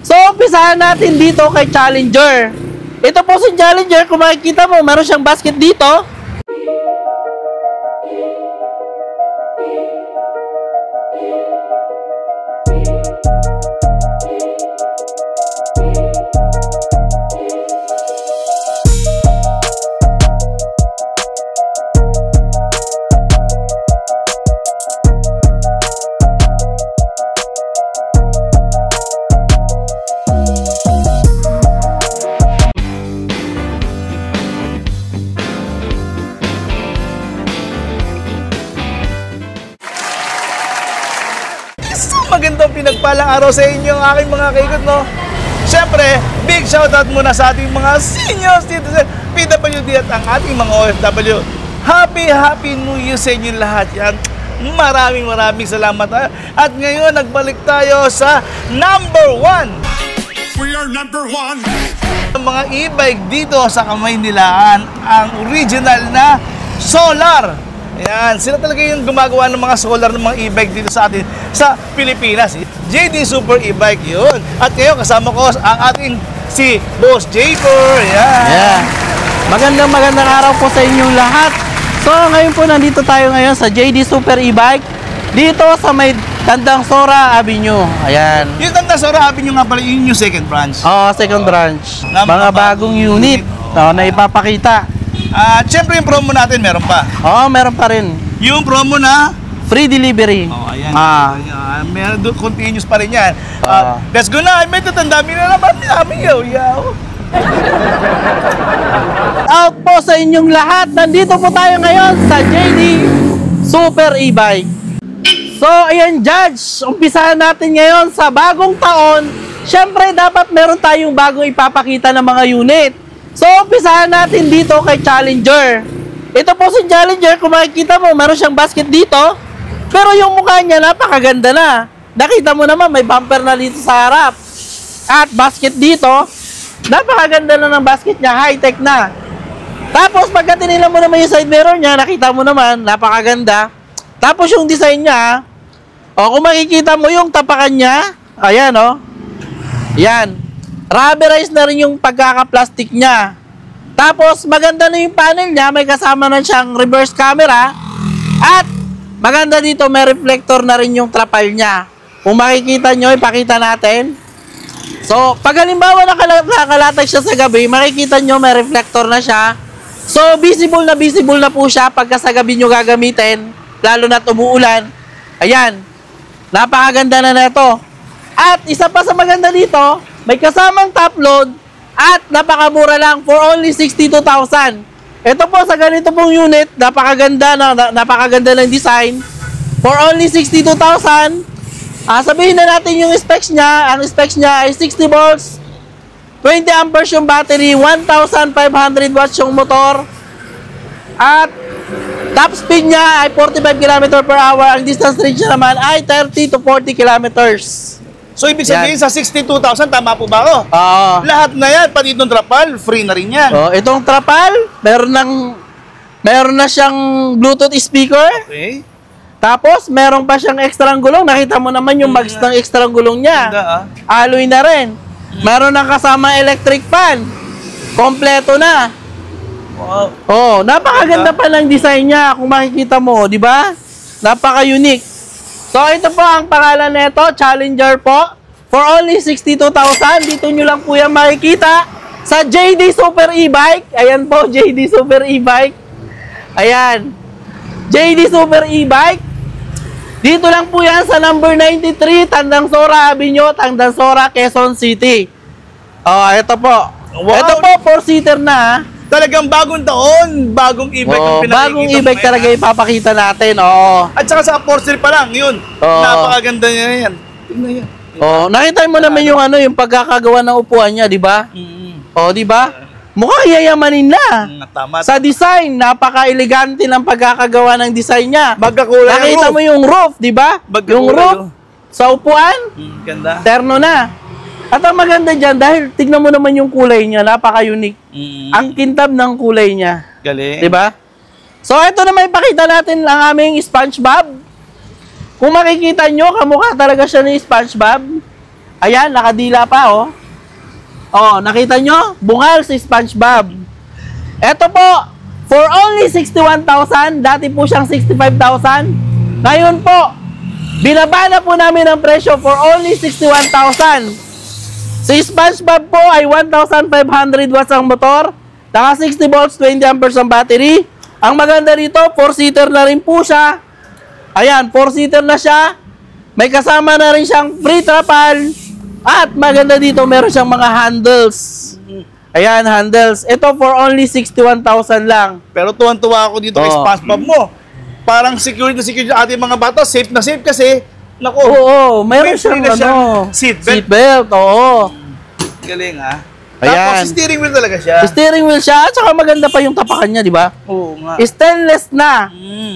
So, umpisahan natin dito kay Challenger. Ito po si Challenger, kung makikita mo, meron siyang basket dito. Magandang pinagpalang araw sa inyo, aking mga kaikot, no? Siyempre, big shoutout muna sa ating mga senior citizen, PWD at ang ating mga OFW. Happy New Year sa inyo lahat yan. Maraming salamat, ha? At ngayon, nagbalik tayo sa number 1. We are number 1. Ang mga e-bike dito sa Kamaynilaan, ang original na solar. Ayan, sila talaga yung gumagawa ng mga solar ng mga e-bike dito sa atin sa Pilipinas. JD Super E-Bike yun. At ngayon kasama ko ang ating si Boss Japer. Ayan. Yeah. Magandang araw po sa inyong lahat. So ngayon po nandito tayo ngayon sa JD Super E-Bike dito sa may Tandang Sora Avenue. Ayan. Yung Tandang Sora Avenue nga pala, yun yung second branch. Oo, second branch. Mga bagong unit na ipapakita. At syempre yung promo natin meron pa. Oo, meron pa rin. Yung promo na free delivery. Oh, ayan. Meron doon, continuous pa rin yan. Let's go na. May tatandami na naman. Yaw. Out po sa inyong lahat. Nandito po tayo ngayon sa JD Super E-Bike. So, ayan, Judge. Umpisahan natin ngayon sa bagong taon. Siyempre, dapat meron tayong bagong ipapakita ng mga unit. So, umpisahan natin dito kay Challenger. Ito po si Challenger, kung makikita mo, meron siyang basket dito. Pero yung mukha niya, napakaganda na. Nakita mo naman, may bumper na dito sa harap. At basket dito, napakaganda na ng basket niya, high-tech na. Tapos, pagka tinila mo naman yung side mirror niya, nakita mo naman, napakaganda. Tapos yung design niya, kung makikita mo yung tapakan niya, ayan yan. Rubberized na rin yung pagkaka-plastic niya. Tapos, maganda na yung panel niya. May kasama na siyang reverse camera. At, maganda dito, may reflector na rin yung trapal niya. Kung makikita nyo, ipakita natin. So, pag halimbawa nakalatag siya sa gabi, makikita nyo, may reflector na siya. So, visible na po siya pagka sa gabi nyo gagamitin. Lalo na umuulan. Ayan. Napakaganda na ito. At, isa pa sa maganda dito, may kasamang top load at napakamura lang for only 62,000. Ito po sa ganito pong unit, napakaganda ng design. For only 62,000. Sabihin na natin yung specs niya. Ang specs niya ay 60 volts, 20 amperes yung battery, 1,500 watts yung motor. At top speed niya ay 45 km/h. Ang distance range niya naman ay 30 to 40 kilometers. So, ibig sabihin sa 62,000, tama po ba ako? Oo. Lahat na yan, pati itong trapal, free na rin yan. Itong trapal, meron na siyang Bluetooth speaker. Okay. Tapos, meron pa siyang extra gulong. Nakita mo naman yung mags ng extra gulong niya. Alloy na rin. Meron na kasama electric fan. Kompleto na. Wow. Napakaganda pa ng design niya. Kung makikita mo, di ba? Napaka-unique. So, ito po ang pangalan nito, Challenger po. For only 62,000, dito nyo lang po yan makikita sa JD Super E-Bike. Ayan po, JD Super E-Bike. Ayan. JD Super E-Bike. Dito lang po yan sa number 93, Tandang Sora Avenue, Tandang Sora, Quezon City. Ito po. Wow. Ito po, 4-seater na. Talagang bagong taon, bagong e-bike ang pinakikita. Bagong e-bike talaga ipapakita natin. At saka sa upholstery pa lang, yun. Napakaganda niya yan. Tingnan yan. Nakita mo naman yung yung pagkakagawa ng upuan niya, di ba? Di ba? Mukhang yayamanin na. Tama. Sa design, napaka-elegante ng pagkakagawa ng design niya. Magkakulay ang Nakita roof. mo yung roof, di ba? Yung roof sa upuan, ganda. terno na. At ang maganda dyan, dahil tignan mo naman yung kulay niya, napaka-unique. Ang kintab ng kulay niya. Galing. Diba? So, ito naman ipakita natin ang aming SpongeBob. Kung makikita nyo, kamukha talaga siya ni SpongeBob. Ayan, nakadila pa, oh. Oh, nakita nyo? Bungal si SpongeBob. Ito po, for only 61,000, dati po siyang 65,000. Ngayon po, binaba na po namin ang presyo for only 61,000. Si SpongeBob po ay 1,500 watts ang motor, naka 60 volts, 20 amperes ang battery. Ang maganda rito, 4-seater na rin po siya. Ayan, 4-seater na siya. May kasama na rin siyang free trapal. At maganda dito, meron siyang mga handles. Ayan, handles. Ito for only 61,000 lang. Pero tuwan-tuwa ako dito kay SpongeBob mo. Parang security na security ating mga bata. Safe na safe kasi. Naku. Oo, meron siyang seatbelt. Oo. Galing ha. Ayan. Tapos steering wheel talaga siya. Steering wheel siya. At saka maganda pa yung tapakan niya, di ba? Oo nga. Stainless na.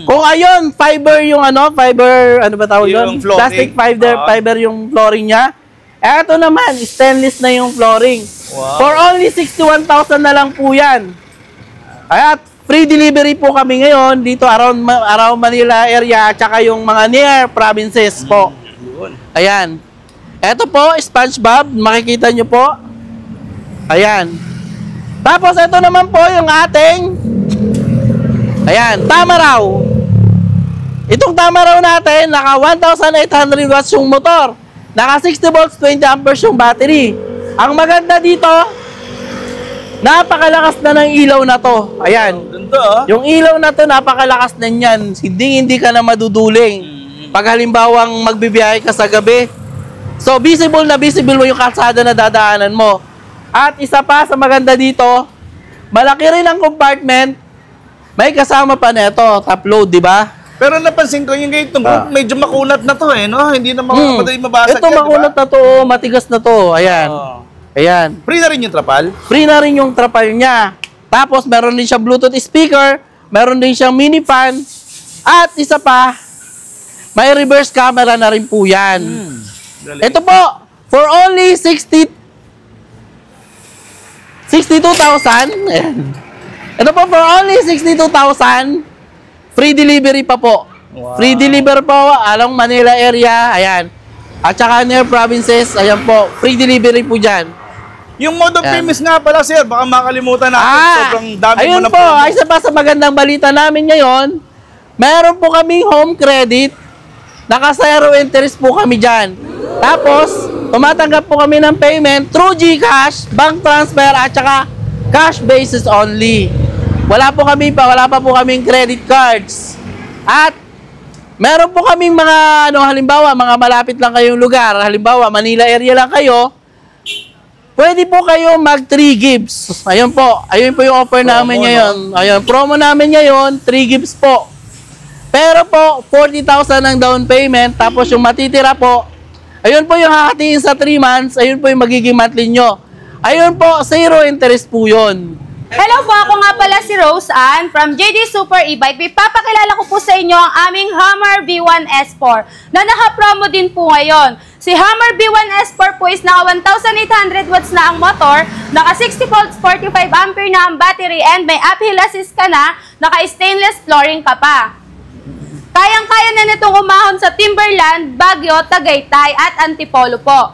Kung ayun, fiber yung fiber, ano ba tawag doon? Plastic fiber yung flooring niya. Eto naman, stainless na yung flooring. Wow. For only 61,000 na lang po yan. At free delivery po kami ngayon dito around Manila area at saka yung mga near provinces po. Ayan. Eto po, SpongeBob. Makikita nyo po. Ayan. Tapos ito naman po yung ating Tamaraw. Itong Tamaraw natin, naka 1,800 watts yung motor. Naka 60 volts, 20 amperes yung battery. Ang maganda dito, napakalakas na ng ilaw na to. Ayan. Yung ilaw na to, napakalakas na niyan. Hindi ka na maduduling. Pag halimbawang magbibiyahe ka sa gabi. So, visible na visible mo yung kalsada na dadaanan mo. At isa pa sa maganda dito, malaki rin ang compartment. May kasama pa neto, top load, di ba? Pero napansin ko yung ganitong medyo makunat na to no? Hindi na madali mabasag ito makunat na to, matigas na to. Ayan. Ayan. Free na rin yung trapal? Free na rin yung trapal niya. Tapos meron din siyang Bluetooth speaker, meron din siyang mini fan, at isa pa, may reverse camera na rin po yan. Ito po, for only 62,000. Ito po, for only 62,000. Free delivery pa po. Wow. Free delivery po along Manila area. Ayan. At saka near provinces. Ayan po. Free delivery po dyan. Yung mode of payments nga pala, sir. Baka makalimutan natin. Sobrang dami mo na po. Ayun po. Isa pa sa magandang balita namin ngayon. Meron po kaming home credit. Naka 0 interest po kami dyan. Tapos, tumatanggap po kami ng payment through GCash, bank transfer, at saka cash basis only. Wala pa po kaming credit cards. At meron po kaming mga halimbawa, mga malapit lang kayong lugar, halimbawa Manila area lang kayo. Pwede po kayo mag 3 gigs. Ayun po yung offer namin ngayon. Ayun, promo namin ngayon, 3 gigs po. Pero po 40,000 ang down payment, tapos yung matitira po, ayun po yung hahatiin sa 3 months, ayun po yung magiging monthly nyo. Ayun po, 0 interest po yun. Hello po, ako nga pala si Rose Ann from JD Super E-Bike. Ipapakilala ko po sa inyo ang aming Hummer V1 S4 na naka-promo din po ngayon. Si Hummer V1 S4 po is naka 1,800 watts na ang motor, naka 60 volts, 45 ampere na ang battery, and may uphill assist ka na, naka stainless flooring ka pa. Kayang-kaya na nitong umahon sa Timberland, Baguio, Tagaytay at Antipolo po.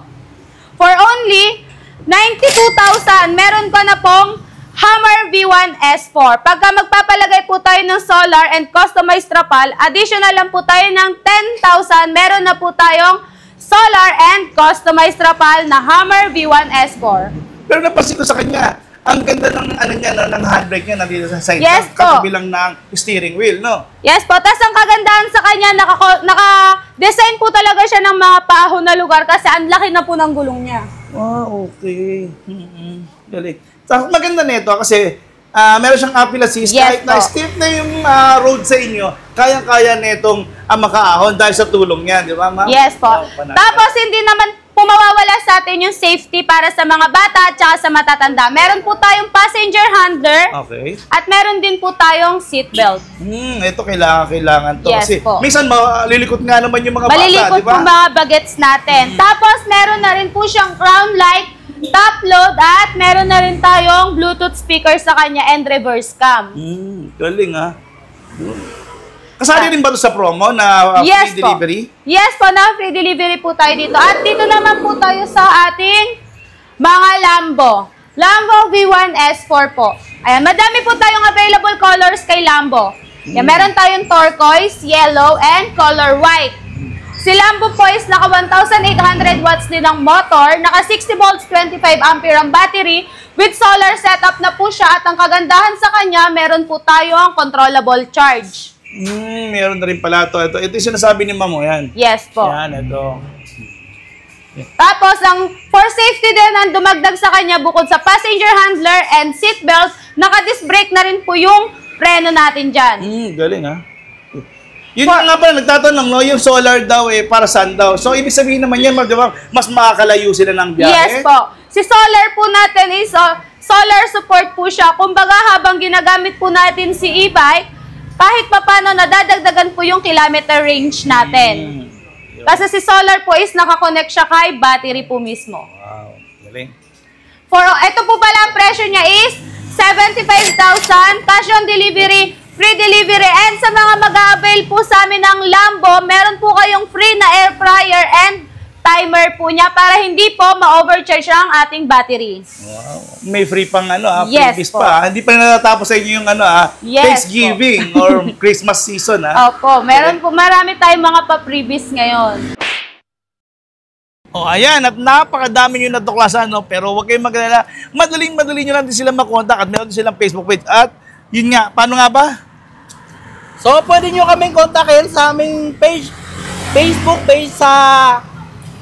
For only 92,000, meron ka na pong Hummer V1 S4. Pagka magpapalagay po tayo ng solar and customized trapal, additional lang po tayo ng 10,000. Meron na po tayong solar and customized trapal na Hummer V1 S4. Pero napansin ko sa kanya, ang ganda ng ng handbrake niya nandito sa side. Yes po. Katabilang ng steering wheel, no? Yes po. Tapos ang kagandahan sa kanya, naka-design po talaga siya ng mga paahon na lugar kasi ang laki na po ng gulong niya. Okay. Galing. Maganda nito kasi meron siyang uphill assist. Yes, kahit na steep na yung road sa inyo, kayang-kaya netong makaahon dahil sa tulong niya, di ba, ma'am? Yes po. Tapos hindi naman mawawala sa atin yung safety para sa mga bata at saka sa matatanda. Meron po tayong passenger handler. Okay. At meron din po tayong seatbelt. Ito kailangan to. Yes, kasi po. minsan malilikot nga naman yung mga bata, di ba? Malilikot po mga bagets natin. Tapos meron na rin po siyang crown light, top load, at meron na rin tayong Bluetooth speaker sa kanya and reverse cam. Galing ha. Kasali rin ba ito sa promo na Yes free po. delivery? Yes po, na free delivery po tayo dito. At dito naman po tayo sa ating mga Lambo. Lambo V1 S4 po. Ayan, madami po tayong available colors kay Lambo. Yan, meron tayong turquoise, yellow, and color white. Si Lambo po is naka 1,800 watts din ang motor, naka 60 volts, 25 ampere ang battery, with solar setup na po siya, at ang kagandahan sa kanya, meron po tayong controllable charge. Meron na rin pala ito. Ito yung sinasabi ni Ma'am, yan. Yes po. Yan, ito. Tapos, ang for safety din, ang dumagdag sa kanya, bukod sa passenger handler and seatbelt, naka-disc brake na rin po yung preno natin dyan. Galing ha. Yun nga pala, nagtatanong, no? Yung solar daw, para saan daw? So, ibig sabihin naman yan, di ba, mas makakalayo sila ng biyahe? Yes po. Si solar po natin is, solar support po siya. Kumbaga, habang ginagamit po natin si e-bike, kahit papano nadadagdagan po yung kilometer range natin. Kasi si solar po is nakakonect siya kay battery po mismo. Wow, galing. Ito po pala ang presyo niya is 75,000, cash on delivery, free delivery, and sa mga mag-a-avail po sa amin ng Lambo, meron po kayong free na air fryer and timer po niya para hindi po ma-overcharge ang ating battery. Wow. May free pang Yes freebies po. pa. Hindi pa natatapos sa inyo yung Yes Thanksgiving or Christmas season Opo, meron po marami tayong mga pa-freebies ngayon. Ayan, at napakadami nyo natuklasan, pero huwag kayong mag-alala. Madaling-madali nyo lang din sila makontak at meron din silang Facebook page. At yun nga, paano nga ba? So, pwede nyo kaming kontakin sa aming Facebook page sa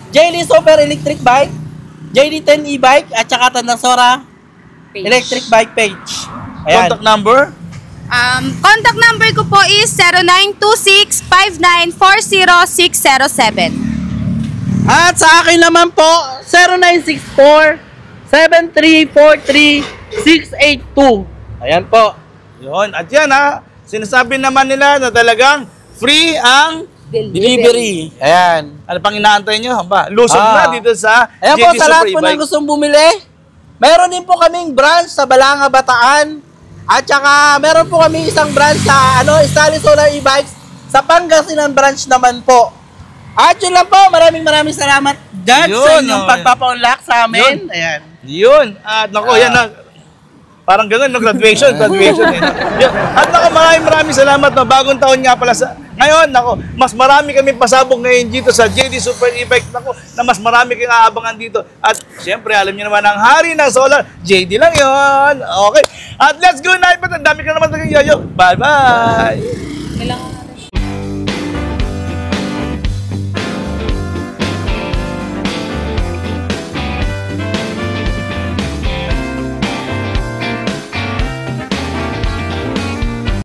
JD Super Electric Bike, JD10 E-Bike, at saka Tandasora Electric Bike page. Ayan. Contact number? Contact number ko po is 0926-5940-607. At sa akin naman po, 0964-7343-682. Ayan po. Yun. At yan sinasabi naman nila na talagang free ang Delivery. Ayan. ano pang inaantay nyo? Lusog na dito sa Ayan po, JD sa lahat Super po ng E-Bike. gustong bumili, meron din po kaming branch sa Balanga, Bataan. At saka, meron po kami isang branch sa Stanley Solar E-Bikes sa Pangasinan branch naman po. At yun lang po, maraming salamat, Judge, sa inyong pagpapa-unlock sa amin. Ayan. Yun. At naku, yan na. Parang ganun, graduation. Yun. At naku, maraming salamat. Bagong taon nga pala ngayon, naku, mas marami kami pasabog ngayon dito sa JD Super E-Bike. Naku, na mas marami kayong aabangan dito. At syempre, alam niyo naman, ang hari ng solar, JD lang yon. Okay. At let's go na. Ang dami ka naman naging yoyo. Bye-bye. Kailangan